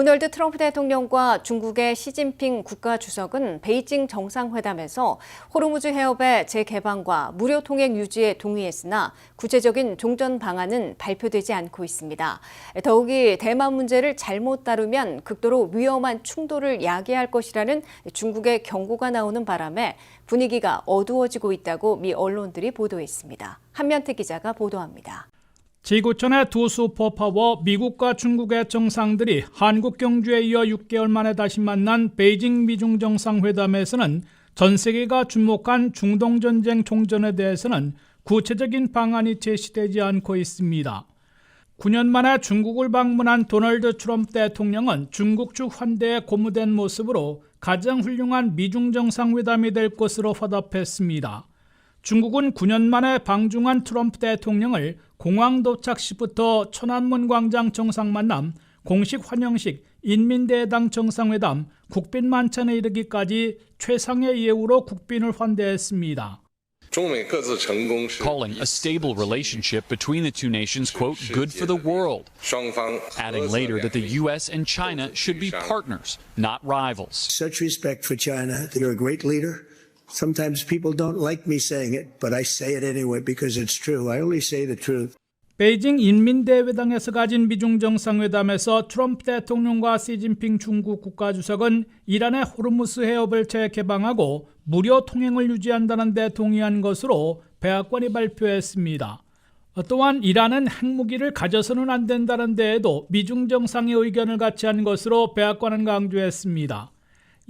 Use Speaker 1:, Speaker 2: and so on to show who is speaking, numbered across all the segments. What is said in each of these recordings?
Speaker 1: 도널드 트럼프 대통령과 중국의 시진핑 국가주석은 베이징 정상회담에서 호르무즈 해협의 재개방과 무료 통행 유지에 동의했으나 구체적인 종전 방안은 발표되지 않고 있습니다. 더욱이 대만 문제를 잘못 다루면 극도로 위험한 충돌을 야기할 것이라는 중국의 경고가 나오는 바람에 분위기가 어두워지고 있다고 미 언론들이 보도했습니다. 한면태 기자가 보도합니다.
Speaker 2: 지구촌의 두 슈퍼파워 미국과 중국의 정상들이 한국 경주에 이어 6개월 만에 다시 만난 베이징 미중 정상회담에서는 전 세계가 주목한 중동전쟁 종전에 대해서는 구체적인 방안이 제시되지 않고 있습니다. 9년 만에 중국을 방문한 도널드 트럼프 대통령은 중국 측 환대에 고무된 모습으로 가장 훌륭한 미중 정상회담이 될 것으로 화답했습니다. 중국은 9년 만에 방중한 트럼프 대통령을 공항 도착 시부터 천안문 광장 정상만남, 공식 환영식, 인민대회당 정상회담, 국빈 만찬에 이르기까지 최상의 예우로 국빈을 환대했습니다.
Speaker 3: Calling a stable relationship between the two nations, quote, good for the world, adding later that the U.S. and China should be partners, not rivals.
Speaker 4: Such respect for China. You're a great leader. Sometimes people don't like me saying it, but I say it anyway because it's true. I only say the truth.
Speaker 2: 베이징 인민대회당에서 가진 미중 정상회담에서 트럼프 대통령과 시진핑 중국 국가주석은 이란의 호르무즈 해협을 재개방하고 무료 통행을 유지한다는 데 동의한 것으로 백악관이 발표했습니다. 또한 이란은 핵무기를 가져서는 안 된다는 데에도 미중 정상의 의견을 같이 한 것으로 백악관은 강조했습니다.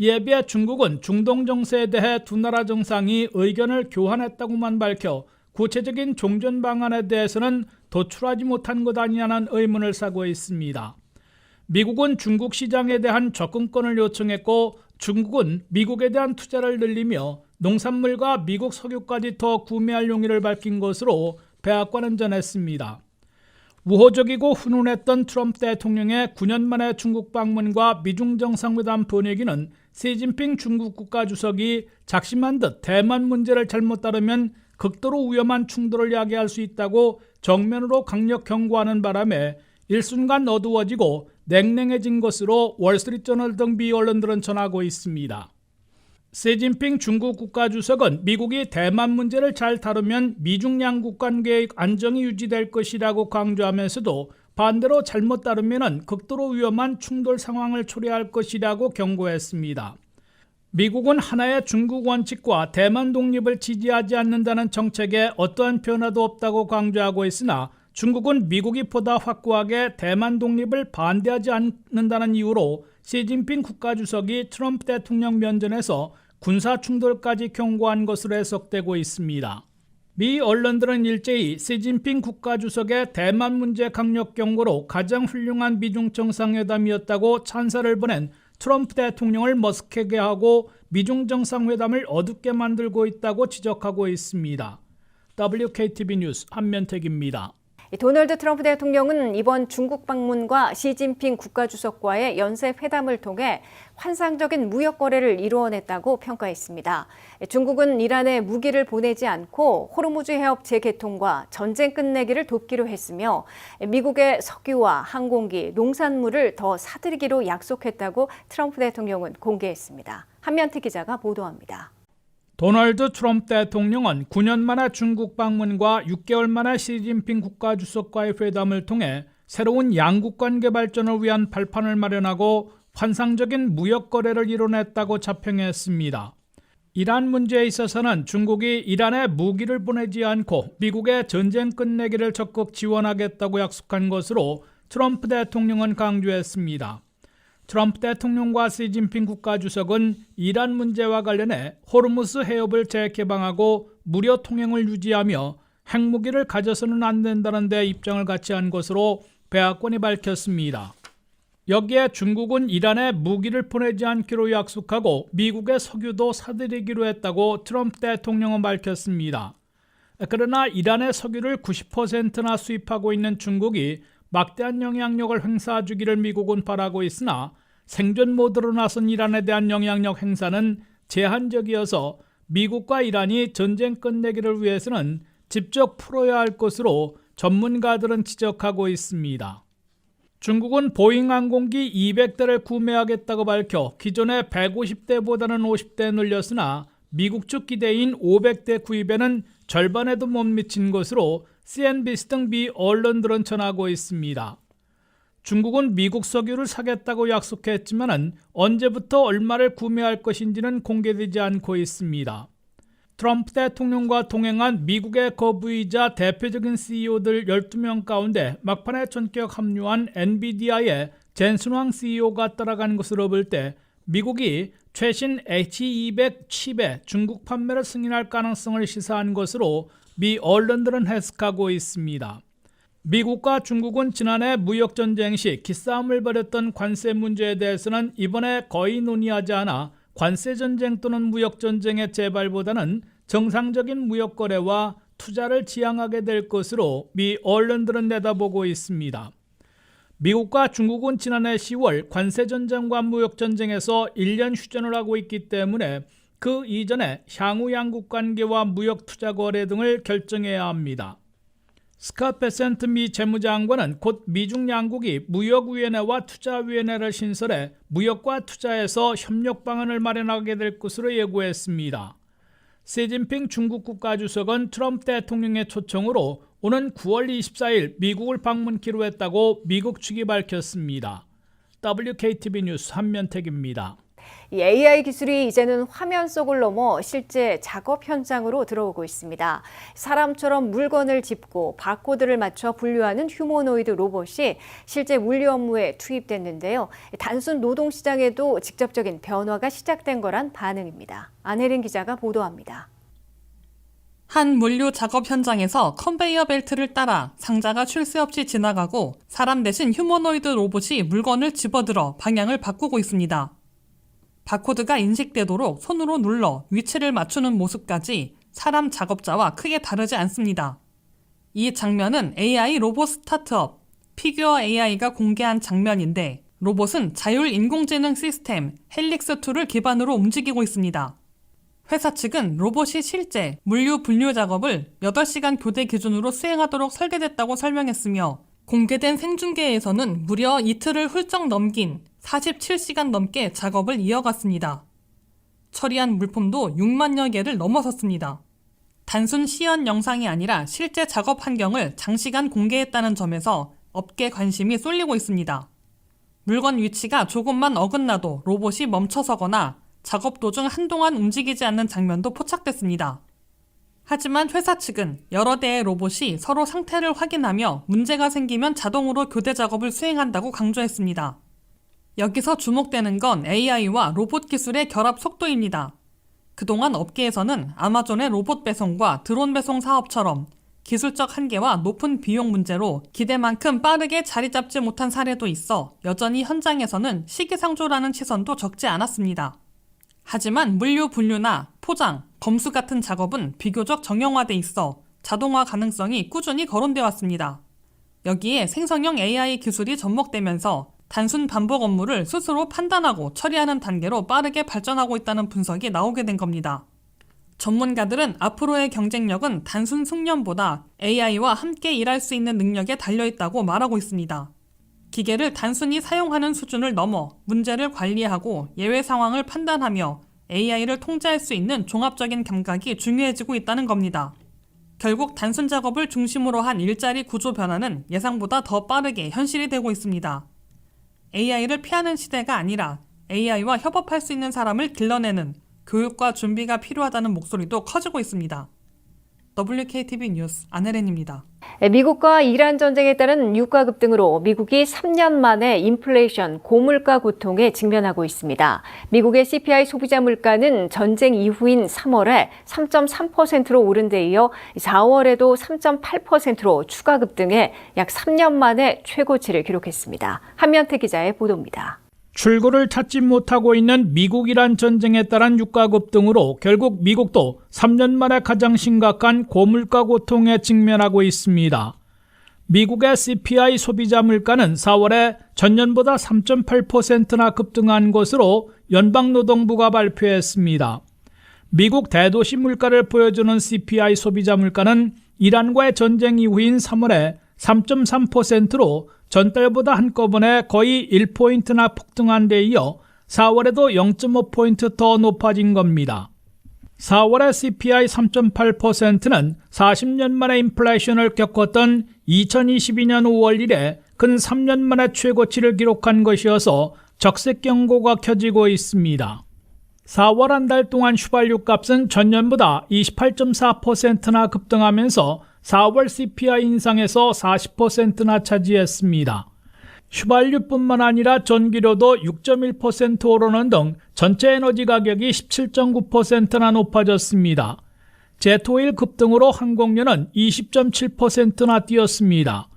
Speaker 2: 이에 비해 중국은 중동 정세에 대해 두 나라 정상이 의견을 교환했다고만 밝혀 구체적인 종전 방안에 대해서는 도출하지 못한 것 아니냐는 의문을 사고 있습니다. 미국은 중국 시장에 대한 접근권을 요청했고 중국은 미국에 대한 투자를 늘리며 농산물과 미국 석유까지 더 구매할 용의를 밝힌 것으로 백악관은 전했습니다. 우호적이고 훈훈했던 트럼프 대통령의 9년 만의 중국 방문과 미중 정상회담 분위기는 시진핑 중국 국가주석이 작심한 듯 대만 문제를 잘못 다루면 극도로 위험한 충돌을 야기할 수 있다고 정면으로 강력 경고하는 바람에 일순간 어두워지고 냉랭해진 것으로 월스트리트저널 등 미 언론들은 전하고 있습니다. 시진핑 중국 국가주석은 미국이 대만 문제를 잘 다루면 미중 양국 관계의 안정이 유지될 것이라고 강조하면서도 반대로 잘못 다루면 극도로 위험한 충돌 상황을 초래할 것이라고 경고했습니다. 미국은 하나의 중국 원칙과 대만 독립을 지지하지 않는다는 정책에 어떠한 변화도 없다고 강조하고 있으나 중국은 미국이 보다 확고하게 대만 독립을 반대하지 않는다는 이유로 시진핑 국가주석이 트럼프 대통령 면전에서 군사 충돌까지 경고한 것으로 해석되고 있습니다. 미 언론들은 일제히 시진핑 국가주석의 대만 문제 강력 경고로 가장 훌륭한 미중 정상회담이었다고 찬사를 보낸 트럼프 대통령을 머쓱하게 하고 미중 정상회담을 어둡게 만들고 있다고 지적하고 있습니다. WKTV 뉴스 한면택입니다.
Speaker 1: 도널드 트럼프 대통령은 이번 중국 방문과 시진핑 국가주석과의 연쇄 회담을 통해 환상적인 무역 거래를 이루어냈다고 평가했습니다. 중국은 이란에 무기를 보내지 않고 호르무즈 해협 재개통과 전쟁 끝내기를 돕기로 했으며 미국의 석유와 항공기, 농산물을 더 사들이기로 약속했다고 트럼프 대통령은 공개했습니다. 한면태 기자가 보도합니다.
Speaker 2: 도널드 트럼프 대통령은 9년 만에 중국 방문과 6개월 만에 시진핑 국가주석과의 회담을 통해 새로운 양국 관계 발전을 위한 발판을 마련하고 환상적인 무역 거래를 이뤄냈다고 자평했습니다. 이란 문제에 있어서는 중국이 이란에 무기를 보내지 않고 미국의 전쟁 끝내기를 적극 지원하겠다고 약속한 것으로 트럼프 대통령은 강조했습니다. 트럼프 대통령과 시진핑 국가주석은 이란 문제와 관련해 호르무즈 해협을 재개방하고 무료 통행을 유지하며 핵무기를 가져서는 안 된다는 데 입장을 같이 한 것으로 백악관이 밝혔습니다. 여기에 중국은 이란에 무기를 보내지 않기로 약속하고 미국의 석유도 사들이기로 했다고 트럼프 대통령은 밝혔습니다. 그러나 이란의 석유를 90%나 수입하고 있는 중국이 막대한 영향력을 행사해주기를 미국은 바라고 있으나 생존 모드로 나선 이란에 대한 영향력 행사는 제한적이어서 미국과 이란이 전쟁 끝내기를 위해서는 직접 풀어야 할 것으로 전문가들은 지적하고 있습니다. 중국은 보잉 항공기 200대를 구매하겠다고 밝혀 기존의 150대보다는 50대 늘렸으나 미국 측 기대인 500대 구입에는 절반에도 못 미친 것으로 CNBC 등 미 언론들은 전하고 있습니다. 중국은 미국 석유를 사겠다고 약속했지만 언제부터 얼마를 구매할 것인지는 공개되지 않고 있습니다. 트럼프 대통령과 동행한 미국의 거부이자 대표적인 CEO들 12명 가운데 막판에 전격 합류한 엔비디아의 젠슨 황 CEO가 따라간 것으로 볼 때 미국이 최신 H200 칩의 중국 판매를 승인할 가능성을 시사한 것으로 미 언론들은 해석하고 있습니다. 미국과 중국은 지난해 무역전쟁 시 기싸움을 벌였던 관세 문제에 대해서는 이번에 거의 논의하지 않아 관세전쟁 또는 무역전쟁의 재발보다는 정상적인 무역거래와 투자를 지향하게 될 것으로 미 언론들은 내다보고 있습니다. 미국과 중국은 지난해 10월 관세전쟁과 무역전쟁에서 1년 휴전을 하고 있기 때문에 그 이전에 향후 양국 관계와 무역 투자 거래 등을 결정해야 합니다. 스캇 베센트 미 재무장관은 곧 미중 양국이 무역위원회와 투자위원회를 신설해 무역과 투자에서 협력 방안을 마련하게 될 것으로 예고했습니다. 시진핑 중국 국가주석은 트럼프 대통령의 초청으로 오는 9월 24일 미국을 방문키로 했다고 미국 측이 밝혔습니다. WKTV 뉴스 한면택입니다.
Speaker 1: 이 AI 기술이 이제는 화면 속을 넘어 실제 작업 현장으로 들어오고 있습니다. 사람처럼 물건을 짚고 바코드를 맞춰 분류하는 휴머노이드 로봇이 실제 물류 업무에 투입됐는데요. 단순 노동 시장에도 직접적인 변화가 시작된 거란 반응입니다. 안혜린 기자가 보도합니다.
Speaker 5: 한 물류 작업 현장에서 컨베이어 벨트를 따라 상자가 쉴 새 없이 지나가고 사람 대신 휴머노이드 로봇이 물건을 집어들어 방향을 바꾸고 있습니다. 바코드가 인식되도록 손으로 눌러 위치를 맞추는 모습까지 사람 작업자와 크게 다르지 않습니다. 이 장면은 AI 로봇 스타트업 피규어 AI가 공개한 장면인데 로봇은 자율인공지능 시스템 헬릭스2를 기반으로 움직이고 있습니다. 회사 측은 로봇이 실제 물류 분류 작업을 8시간 교대 기준으로 수행하도록 설계됐다고 설명했으며 공개된 생중계에서는 무려 이틀을 훌쩍 넘긴 47시간 넘게 작업을 이어갔습니다. 처리한 물품도 6만여 개를 넘어섰습니다. 단순 시연 영상이 아니라 실제 작업 환경을 장시간 공개했다는 점에서 업계 관심이 쏠리고 있습니다. 물건 위치가 조금만 어긋나도 로봇이 멈춰서거나 작업 도중 한동안 움직이지 않는 장면도 포착됐습니다. 하지만 회사 측은 여러 대의 로봇이 서로 상태를 확인하며 문제가 생기면 자동으로 교대 작업을 수행한다고 강조했습니다. 여기서 주목되는 건 AI와 로봇 기술의 결합 속도입니다. 그동안 업계에서는 아마존의 로봇 배송과 드론 배송 사업처럼 기술적 한계와 높은 비용 문제로 기대만큼 빠르게 자리 잡지 못한 사례도 있어 여전히 현장에서는 시기상조라는 시선도 적지 않았습니다. 하지만 물류 분류나 포장, 검수 같은 작업은 비교적 정형화돼 있어 자동화 가능성이 꾸준히 거론돼 왔습니다. 여기에 생성형 AI 기술이 접목되면서 단순 반복 업무를 스스로 판단하고 처리하는 단계로 빠르게 발전하고 있다는 분석이 나오게 된 겁니다. 전문가들은 앞으로의 경쟁력은 단순 숙련보다 AI와 함께 일할 수 있는 능력에 달려있다고 말하고 있습니다. 기계를 단순히 사용하는 수준을 넘어 문제를 관리하고 예외 상황을 판단하며 AI를 통제할 수 있는 종합적인 감각이 중요해지고 있다는 겁니다. 결국 단순 작업을 중심으로 한 일자리 구조 변화는 예상보다 더 빠르게 현실이 되고 있습니다. AI를 피하는 시대가 아니라 AI와 협업할 수 있는 사람을 길러내는 교육과 준비가 필요하다는 목소리도 커지고 있습니다. WKTV 뉴스 안혜린입니다.
Speaker 1: 미국과 이란 전쟁에 따른 유가 급등으로 미국이 3년 만에 인플레이션, 고물가 고통에 직면하고 있습니다. 미국의 CPI 소비자 물가는 전쟁 이후인 3월에 3.3%로 오른 데 이어 4월에도 3.8%로 추가 급등해 약 3년 만에 최고치를 기록했습니다. 한면태 기자의 보도입니다.
Speaker 2: 출구를 찾지 못하고 있는 미국-이란 전쟁에 따른 유가 급등으로 결국 미국도 3년 만에 가장 심각한 고물가 고통에 직면하고 있습니다. 미국의 CPI 소비자 물가는 4월에 전년보다 3.8%나 급등한 것으로 연방노동부가 발표했습니다. 미국 대도시 물가를 보여주는 CPI 소비자 물가는 이란과의 전쟁 이후인 3월에 3.3%로 전달보다 한꺼번에 거의 1포인트나 폭등한 데 이어 4월에도 0.5포인트 더 높아진 겁니다. 4월의 CPI 3.8%는 40년 만에 인플레이션을 겪었던 2022년 5월 이래 근 3년 만에 최고치를 기록한 것이어서 적색 경고가 켜지고 있습니다. 4월 한 달 동안 휘발유 값은 전년보다 28.4%나 급등하면서 4월 CPI 인상에서 40%나 차지했습니다. 휘발유뿐만 아니라 전기료도 6.1% 오르는 등 전체 에너지 가격이 17.9%나 높아졌습니다. 제트오일 급등으로 항공료는 20.7%나 뛰었습니다.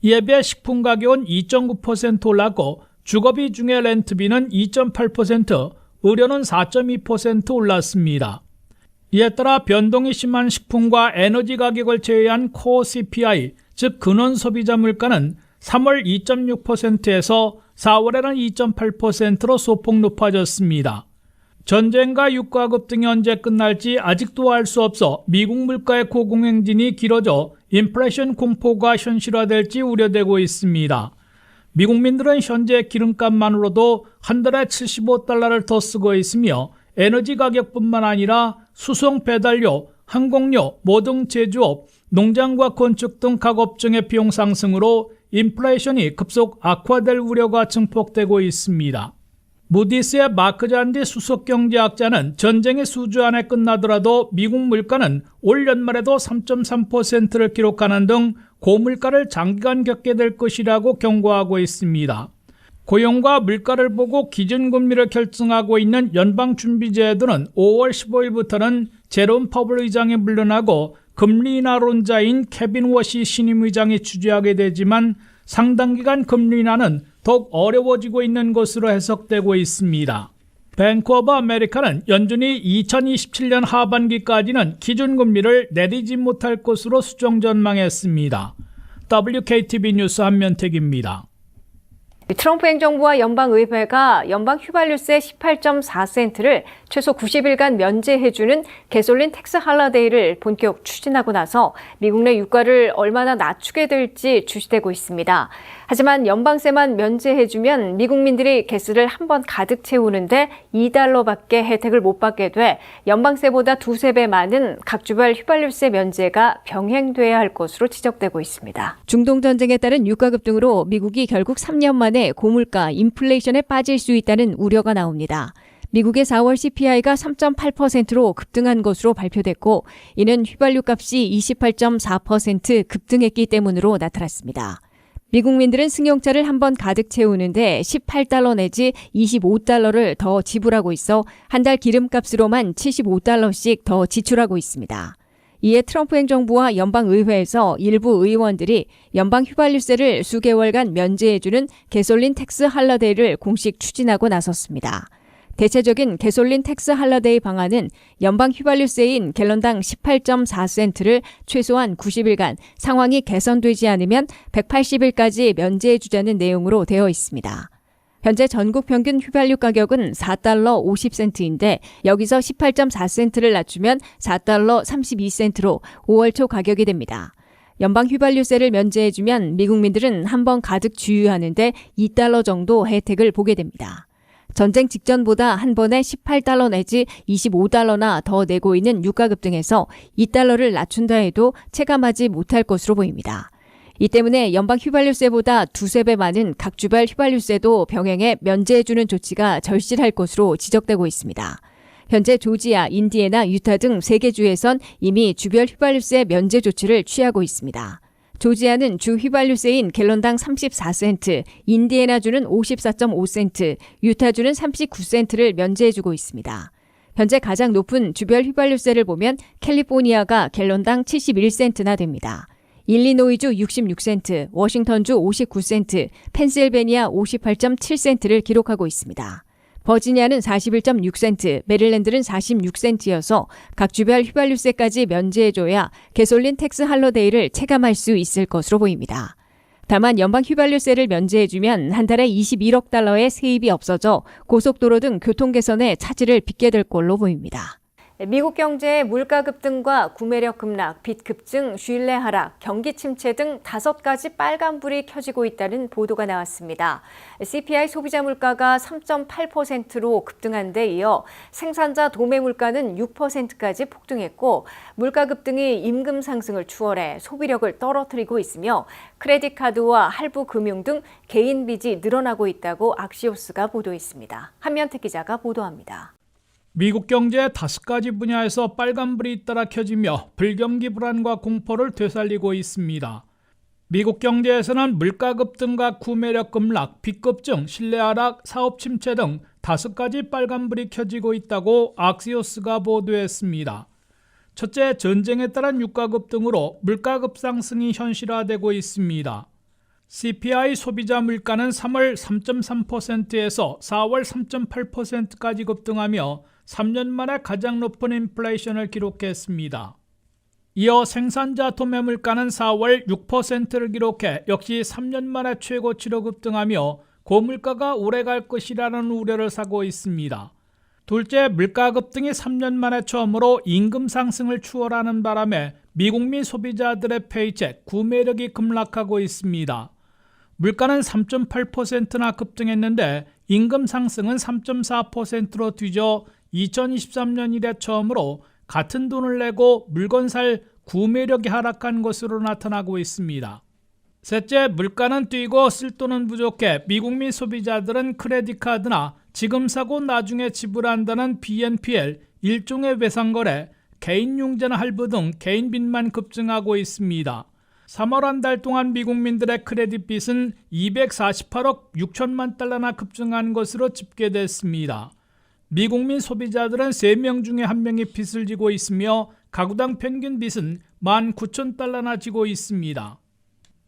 Speaker 2: 이에 비해 식품 가격은 2.9% 올랐고 주거비 중에 렌트비는 2.8%, 의료는 4.2% 올랐습니다. 이에 따라 변동이 심한 식품과 에너지 가격을 제외한 코어 CPI, 즉 근원 소비자 물가는 3월 2.6%에서 4월에는 2.8%로 소폭 높아졌습니다. 전쟁과 유가 급등이 언제 끝날지 아직도 알 수 없어 미국 물가의 고공행진이 길어져 인플레이션 공포가 현실화될지 우려되고 있습니다. 미국민들은 현재 기름값만으로도 한 달에 $75를 더 쓰고 있으며 에너지 가격뿐만 아니라 수송 배달료, 항공료, 모든 제조업, 농장과 건축 등 각 업종의 비용 상승으로 인플레이션이 급속 악화될 우려가 증폭되고 있습니다. 무디스의 마크 잔디 수석경제학자는 전쟁이 수주 안에 끝나더라도 미국 물가는 올 연말에도 3.3%를 기록하는 등 고물가를 장기간 겪게 될 것이라고 경고하고 있습니다. 고용과 물가를 보고 기준금리를 결정하고 있는 연방준비제도는 5월 15일부터는 제롬 파월 의장이 물러나고 금리 인하론자인 케빈 워시 신임 의장이 주재하게 되지만 상당 기간 금리 인하는 더욱 어려워지고 있는 것으로 해석되고 있습니다. 뱅크 오브 아메리카는 연준이 2027년 하반기까지는 기준금리를 내리지 못할 것으로 수정 전망했습니다. WKTV 뉴스 한면택입니다.
Speaker 1: 트럼프 행정부와 연방의회가 연방 휘발유세 18.4센트를 최소 90일간 면제해주는 개솔린 텍스 할러데이를 본격 추진하고 나서 미국 내 유가를 얼마나 낮추게 될지 주시되고 있습니다. 하지만 연방세만 면제해주면 미국민들이 가스를 한 번 가득 채우는데 $2밖에 혜택을 못 받게 돼 연방세보다 두세 배 많은 각 주별 휘발유세 면제가 병행돼야 할 것으로 지적되고 있습니다. 중동 전쟁에 따른 유가 급등으로 미국이 결국 3년 만에 고물가 인플레이션에 빠질 수 있다는 우려가 나옵니다. 미국의 4월 CPI가 3.8%로 급등한 것으로 발표됐고 이는 휘발유 값이 28.4% 급등했기 때문으로 나타났습니다. 미국민들은 승용차를 한 번 가득 채우는데 $18 내지 $25를 더 지불하고 있어 한 달 기름값으로만 $75씩 더 지출하고 있습니다. 이에 트럼프 행정부와 연방의회에서 일부 의원들이 연방 휘발유세를 수개월간 면제해주는 개솔린 텍스 할러데이를 공식 추진하고 나섰습니다. 대체적인 개솔린 텍스 할러데이 방안은 연방 휘발유세인 갤런당 18.4센트를 최소한 90일간 상황이 개선되지 않으면 180일까지 면제해주자는 내용으로 되어 있습니다. 현재 전국 평균 휘발유 가격은 $4 50센트인데 여기서 18.4센트를 낮추면 $4 32센트로 5월 초 가격이 됩니다. 연방 휘발유세를 면제해주면 미국민들은 한 번 가득 주유하는데 $2 정도 혜택을 보게 됩니다. 전쟁 직전보다 한 번에 $18 내지 $25나 더 내고 있는 유가 급등에서 $2를 낮춘다 해도 체감하지 못할 것으로 보입니다. 이 때문에 연방 휘발유세보다 두세 배 많은 각 주별 휘발유세도 병행해 면제해주는 조치가 절실할 것으로 지적되고 있습니다. 현재 조지아, 인디애나, 유타 등 3개 주에선 이미 주별 휘발유세 면제 조치를 취하고 있습니다. 조지아는 주 휘발유세인 갤런당 34센트, 인디애나주는 54.5센트, 유타주는 39센트를 면제해주고 있습니다. 현재 가장 높은 주별 휘발유세를 보면 캘리포니아가 갤런당 71센트나 됩니다. 일리노이주 66센트, 워싱턴주 59센트, 펜실베니아 58.7센트를 기록하고 있습니다. 버지니아는 41.6센트, 메릴랜드는 46센트여서 각 주별 휘발유세까지 면제해줘야 개솔린 텍스 할러데이를 체감할 수 있을 것으로 보입니다. 다만 연방 휘발유세를 면제해주면 한 달에 $21억 세입이 없어져 고속도로 등 교통 개선에 차질을 빚게 될 걸로 보입니다. 미국 경제의 물가 급등과 구매력 급락, 빚 급증, 신뢰 하락, 경기 침체 등 5가지 빨간불이 켜지고 있다는 보도가 나왔습니다. CPI 소비자 물가가 3.8%로 급등한 데 이어 생산자 도매 물가는 6%까지 폭등했고 물가 급등이 임금 상승을 추월해 소비력을 떨어뜨리고 있으며 크레딧 카드와 할부 금융 등 개인 빚이 늘어나고 있다고 악시오스가 보도했습니다. 한면태 기자가 보도합니다.
Speaker 2: 미국 경제의 5가지 분야에서 빨간불이 잇따라 켜지며 불경기 불안과 공포를 되살리고 있습니다. 미국 경제에서는 물가 급등과 구매력 급락, 빚 급증, 신뢰 하락, 사업 침체 등 5가지 빨간불이 켜지고 있다고 악시오스가 보도했습니다. 첫째, 전쟁에 따른 유가 급등으로 물가 급상승이 현실화되고 있습니다. CPI 소비자 물가는 3월 3.3%에서 4월 3.8%까지 급등하며 3년 만에 가장 높은 인플레이션을 기록했습니다. 이어 생산자 도매 물가는 4월 6%를 기록해 역시 3년 만에 최고치로 급등하며 고물가가 오래갈 것이라는 우려를 사고 있습니다. 둘째, 물가 급등이 3년 만에 처음으로 임금 상승을 추월하는 바람에 미국민 소비자들의 페이책, 구매력이 급락하고 있습니다. 물가는 3.8%나 급등했는데 임금 상승은 3.4%로 뒤져 2023년 이래 처음으로 같은 돈을 내고 물건 살 구매력이 하락한 것으로 나타나고 있습니다. 셋째, 물가는 뛰고 쓸 돈은 부족해 미국민 소비자들은 크레딧 카드나 지금 사고 나중에 지불한다는 BNPL, 일종의 외상거래, 개인융자나 할부 등 개인 빚만 급증하고 있습니다. 3월 한 달 동안 미국민들의 크레딧 빚은 248억 6천만 달러나 급증한 것으로 집계됐습니다. 미국민 소비자들은 3명 중에 1명이 빚을 지고 있으며 가구당 평균 빚은 19,000달러나 지고 있습니다.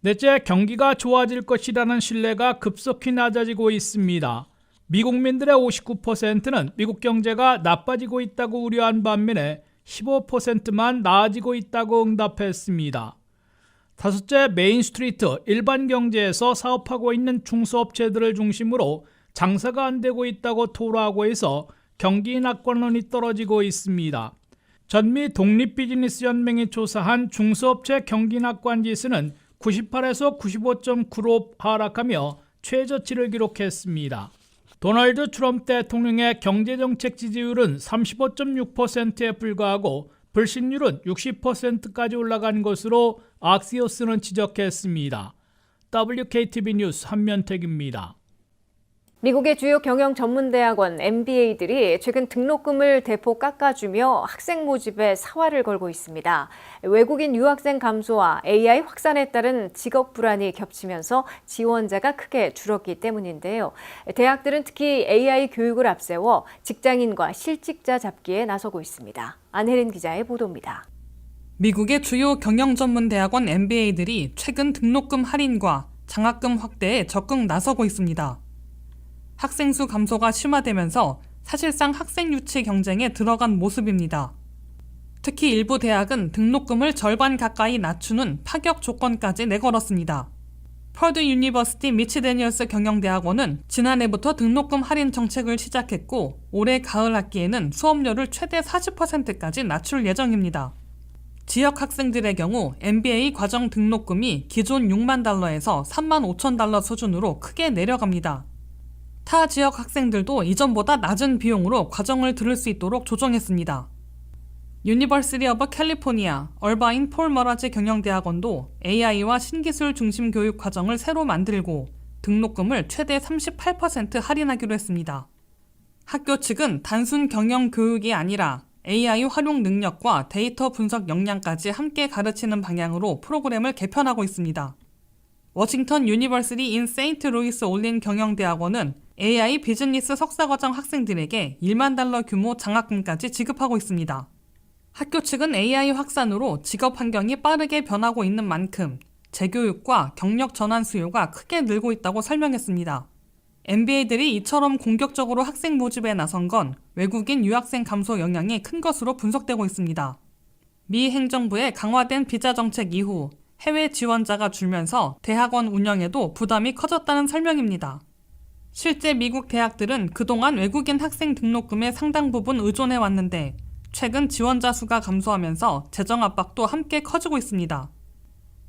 Speaker 2: 넷째, 경기가 좋아질 것이라는 신뢰가 급속히 낮아지고 있습니다. 미국민들의 59%는 미국 경제가 나빠지고 있다고 우려한 반면에 15%만 나아지고 있다고 응답했습니다. 다섯째, 메인스트리트, 일반 경제에서 사업하고 있는 중소업체들을 중심으로 장사가 안 되고 있다고 토로하고 있어 경기 낙관론이 떨어지고 있습니다. 전미 독립비즈니스연맹이 조사한 중소업체 경기 낙관 지수는 98에서 95.9로 하락하며 최저치를 기록했습니다. 도널드 트럼프 대통령의 경제정책 지지율은 35.6%에 불과하고 불신율은 60%까지 올라간 것으로 악시오스는 지적했습니다. WKTV 뉴스 한면택입니다.
Speaker 1: 미국의 주요 경영 전문대학원 MBA들이 최근 등록금을 대폭 깎아주며 학생 모집에 사활을 걸고 있습니다. 외국인 유학생 감소와 AI 확산에 따른 직업 불안이 겹치면서 지원자가 크게 줄었기 때문인데요. 대학들은 특히 AI 교육을 앞세워 직장인과 실직자 잡기에 나서고 있습니다. 안혜린 기자의 보도입니다.
Speaker 5: 미국의 주요 경영 전문 대학원 MBA들이 최근 등록금 할인과 장학금 확대에 적극 나서고 있습니다. 학생 수 감소가 심화되면서 사실상 학생 유치 경쟁에 들어간 모습입니다. 특히 일부 대학은 등록금을 절반 가까이 낮추는 파격 조건까지 내걸었습니다. 퍼드 유니버시티 미치 데니얼스 경영대학원은 지난해부터 등록금 할인 정책을 시작했고 올해 가을 학기에는 수업료를 최대 40%까지 낮출 예정입니다. 지역 학생들의 경우 MBA 과정 등록금이 기존 6만 달러에서 3만 5천 달러 수준으로 크게 내려갑니다. 타 지역 학생들도 이전보다 낮은 비용으로 과정을 들을 수 있도록 조정했습니다. 유니버시티 오브 캘리포니아, 얼바인 폴 머라지 경영대학원도 AI와 신기술 중심 교육 과정을 새로 만들고 등록금을 최대 38% 할인하기로 했습니다. 학교 측은 단순 경영 교육이 아니라 AI 활용 능력과 데이터 분석 역량까지 함께 가르치는 방향으로 프로그램을 개편하고 있습니다. 워싱턴 유니버시티 인 세인트 루이스 올린 경영대학원은 AI 비즈니스 석사과정 학생들에게 1만 달러 규모 장학금까지 지급하고 있습니다. 학교 측은 AI 확산으로 직업 환경이 빠르게 변하고 있는 만큼 재교육과 경력 전환 수요가 크게 늘고 있다고 설명했습니다. MBA들이 이처럼 공격적으로 학생 모집에 나선 건 외국인 유학생 감소 영향이 큰 것으로 분석되고 있습니다. 미 행정부의 강화된 비자 정책 이후 해외 지원자가 줄면서 대학원 운영에도 부담이 커졌다는 설명입니다. 실제 미국 대학들은 그동안 외국인 학생 등록금에 상당 부분 의존해왔는데 최근 지원자 수가 감소하면서 재정 압박도 함께 커지고 있습니다.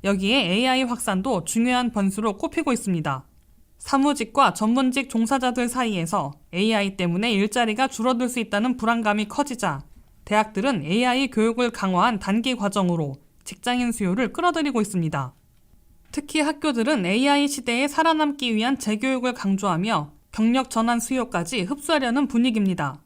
Speaker 5: 여기에 AI 확산도 중요한 변수로 꼽히고 있습니다. 사무직과 전문직 종사자들 사이에서 AI 때문에 일자리가 줄어들 수 있다는 불안감이 커지자 대학들은 AI 교육을 강화한 단기 과정으로 직장인 수요를 끌어들이고 있습니다. 특히 학교들은 AI 시대에 살아남기 위한 재교육을 강조하며 경력 전환 수요까지 흡수하려는 분위기입니다.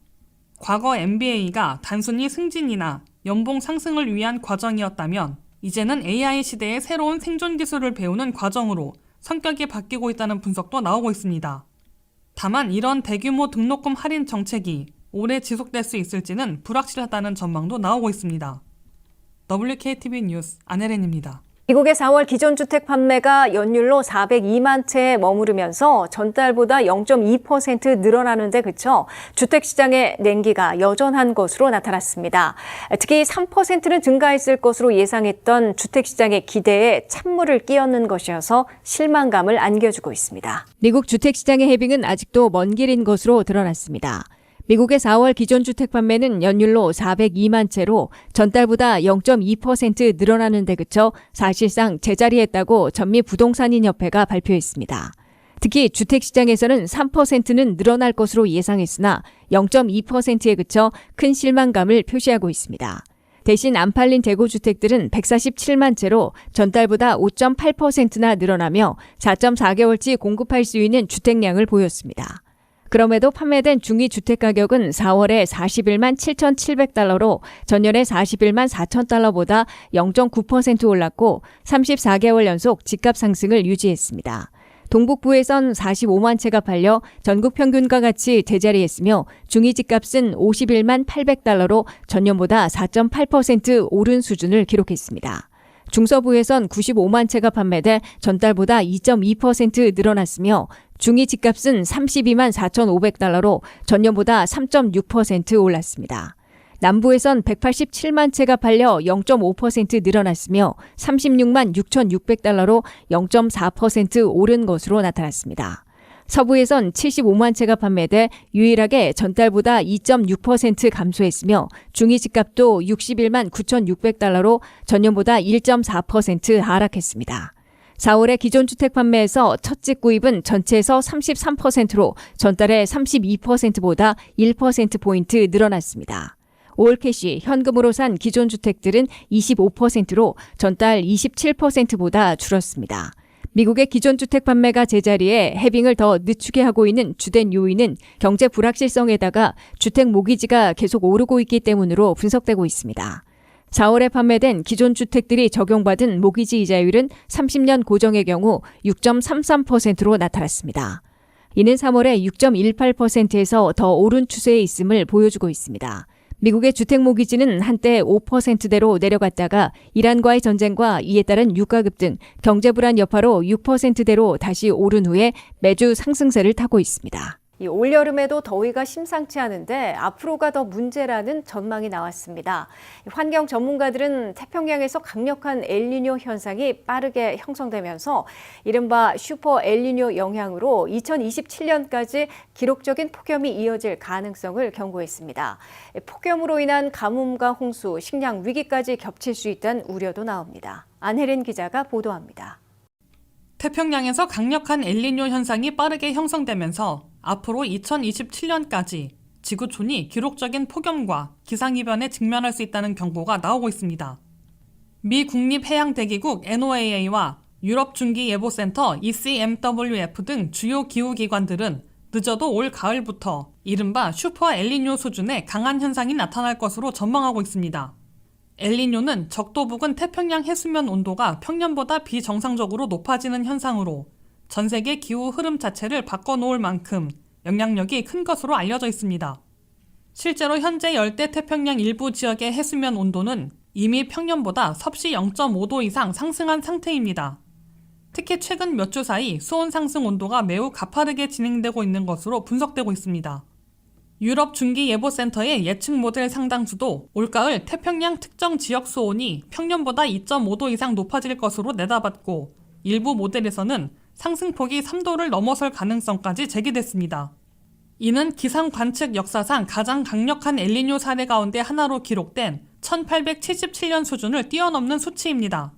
Speaker 5: 과거 MBA가 단순히 승진이나 연봉 상승을 위한 과정이었다면 이제는 AI 시대의 새로운 생존 기술을 배우는 과정으로 성격이 바뀌고 있다는 분석도 나오고 있습니다. 다만 이런 대규모 등록금 할인 정책이 오래 지속될 수 있을지는 불확실하다는 전망도 나오고 있습니다. WKTV 뉴스 안혜린입니다.
Speaker 1: 미국의 4월 기존 주택 판매가 연율로 402만 채에 머무르면서 전달보다 0.2% 늘어나는 데 그쳐 주택 시장의 냉기가 여전한 것으로 나타났습니다. 특히 3%는 증가했을 것으로 예상했던 주택 시장의 기대에 찬물을 끼얹는 것이어서 실망감을 안겨주고 있습니다. 미국 주택 시장의 해빙은 아직도 먼 길인 것으로 드러났습니다. 미국의 4월 기존 주택 판매는 연율로 402만 채로 전달보다 0.2% 늘어나는 데 그쳐 사실상 제자리했다고 전미부동산인협회가 발표했습니다. 특히 주택 시장에서는 3%는 늘어날 것으로 예상했으나 0.2%에 그쳐 큰 실망감을 표시하고 있습니다. 대신 안 팔린 재고주택들은 147만 채로 전달보다 5.8%나 늘어나며 4.4개월치 공급할 수 있는 주택량을 보였습니다. 그럼에도 판매된 중위 주택 가격은 4월에 41만 7,700달러로 전년에 41만 4,000달러보다 0.9% 올랐고 34개월 연속 집값 상승을 유지했습니다. 동북부에선 45만 채가 팔려 전국 평균과 같이 제자리했으며 중위 집값은 51만 800달러로 전년보다 4.8% 오른 수준을 기록했습니다. 중서부에선 95만 채가 판매돼 전달보다 2.2% 늘어났으며 중위 집값은 32만 4,500달러로 전년보다 3.6% 올랐습니다. 남부에선 187만 채가 팔려 0.5% 늘어났으며 36만 6,600달러로 0.4% 오른 것으로 나타났습니다. 서부에선 75만 채가 판매돼 유일하게 전달보다 2.6% 감소했으며 중위 집값도 61만 9,600달러로 전년보다 1.4% 하락했습니다. 4월의 기존 주택 판매에서 첫집 구입은 전체에서 33%로 전달의 32%보다 1%포인트 늘어났습니다. 올캐시 현금으로 산 기존 주택들은 25%로 전달 27%보다 줄었습니다. 미국의 기존 주택 판매가 제자리에 해빙을 더 늦추게 하고 있는 주된 요인은 경제 불확실성에다가 주택 모기지가 계속 오르고 있기 때문으로 분석되고 있습니다. 4월에 판매된 기존 주택들이 적용받은 모기지 이자율은 30년 고정의 경우 6.33%로 나타났습니다. 이는 3월에 6.18%에서 더 오른 추세에 있음을 보여주고 있습니다. 미국의 주택 모기지는 한때 5%대로 내려갔다가 이란과의 전쟁과 이에 따른 유가급 등 경제 불안 여파로 6%대로 다시 오른 후에 매주 상승세를 타고 있습니다. 올여름에도 더위가 심상치 않은데 앞으로가 더 문제라는 전망이 나왔습니다. 환경 전문가들은 태평양에서 강력한 엘니뇨 현상이 빠르게 형성되면서 이른바 슈퍼 엘니뇨 영향으로 2027년까지 기록적인 폭염이 이어질 가능성을 경고했습니다. 폭염으로 인한 가뭄과 홍수, 식량 위기까지 겹칠 수 있다는 우려도 나옵니다. 안혜린 기자가 보도합니다.
Speaker 5: 태평양에서 강력한 엘니뇨 현상이 빠르게 형성되면서 앞으로 2027년까지 지구촌이 기록적인 폭염과 기상이변에 직면할 수 있다는 경고가 나오고 있습니다. 미 국립해양대기국 NOAA와 유럽중기예보센터 ECMWF 등 주요 기후기관들은 늦어도 올 가을부터 이른바 슈퍼 엘니뇨 수준의 강한 현상이 나타날 것으로 전망하고 있습니다. 엘니뇨는 적도 부근 태평양 해수면 온도가 평년보다 비정상적으로 높아지는 현상으로 전 세계 기후 흐름 자체를 바꿔놓을 만큼 영향력이 큰 것으로 알려져 있습니다. 실제로 현재 열대 태평양 일부 지역의 해수면 온도는 이미 평년보다 섭씨 0.5도 이상 상승한 상태입니다. 특히 최근 몇 주 사이 수온 상승 온도가 매우 가파르게 진행되고 있는 것으로 분석되고 있습니다. 유럽중기예보센터의 예측 모델 상당수도 올가을 태평양 특정 지역 수온이 평년보다 2.5도 이상 높아질 것으로 내다봤고 일부 모델에서는 상승폭이 3도를 넘어설 가능성까지 제기됐습니다. 이는 기상 관측 역사상 가장 강력한 엘니뇨 사례 가운데 하나로 기록된 1877년 수준을 뛰어넘는 수치입니다.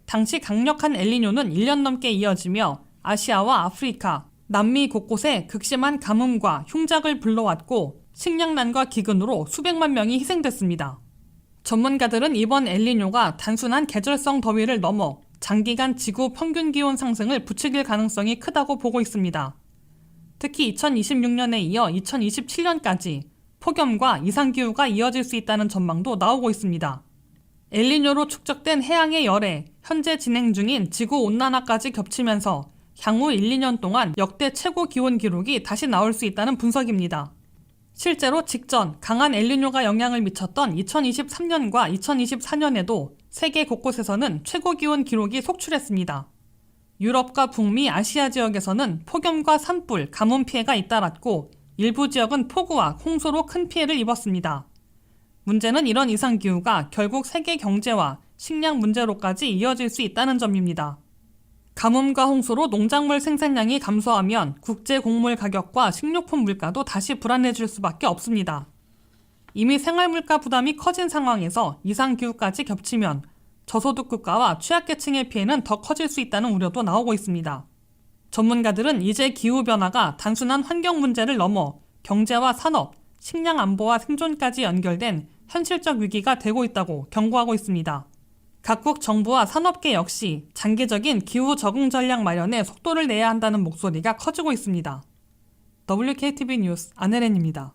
Speaker 5: 당시 강력한 엘니뇨는 1년 넘게 이어지며 아시아와 아프리카, 남미 곳곳에 극심한 가뭄과 흉작을 불러왔고 식량난과 기근으로 수백만 명이 희생됐습니다. 전문가들은 이번 엘니뇨가 단순한 계절성 더위를 넘어 장기간 지구 평균 기온 상승을 부추길 가능성이 크다고 보고 있습니다. 특히 2026년에 이어 2027년까지 폭염과 이상기후가 이어질 수 있다는 전망도 나오고 있습니다. 엘니뇨로 축적된 해양의 열에 현재 진행 중인 지구온난화까지 겹치면서 향후 1-2년 동안 역대 최고 기온 기록이 다시 나올 수 있다는 분석입니다. 실제로 직전 강한 엘니뇨가 영향을 미쳤던 2023년과 2024년에도 세계 곳곳에서는 최고 기온 기록이 속출했습니다. 유럽과 북미, 아시아 지역에서는 폭염과 산불, 가뭄 피해가 잇따랐고 일부 지역은 폭우와 홍수로 큰 피해를 입었습니다. 문제는 이런 이상기후가 결국 세계 경제와 식량 문제로까지 이어질 수 있다는 점입니다. 가뭄과 홍수로 농작물 생산량이 감소하면 국제 곡물 가격과 식료품 물가도 다시 불안해질 수밖에 없습니다. 이미 생활물가 부담이 커진 상황에서 이상기후까지 겹치면 저소득 국가와 취약계층의 피해는 더 커질 수 있다는 우려도 나오고 있습니다. 전문가들은 이제 기후변화가 단순한 환경 문제를 넘어 경제와 산업, 식량 안보와 생존까지 연결된 현실적 위기가 되고 있다고 경고하고 있습니다. 각국 정부와 산업계 역시 장기적인 기후 적응 전략 마련에 속도를 내야 한다는 목소리가 커지고 있습니다. WKTV 뉴스 안혜렌입니다.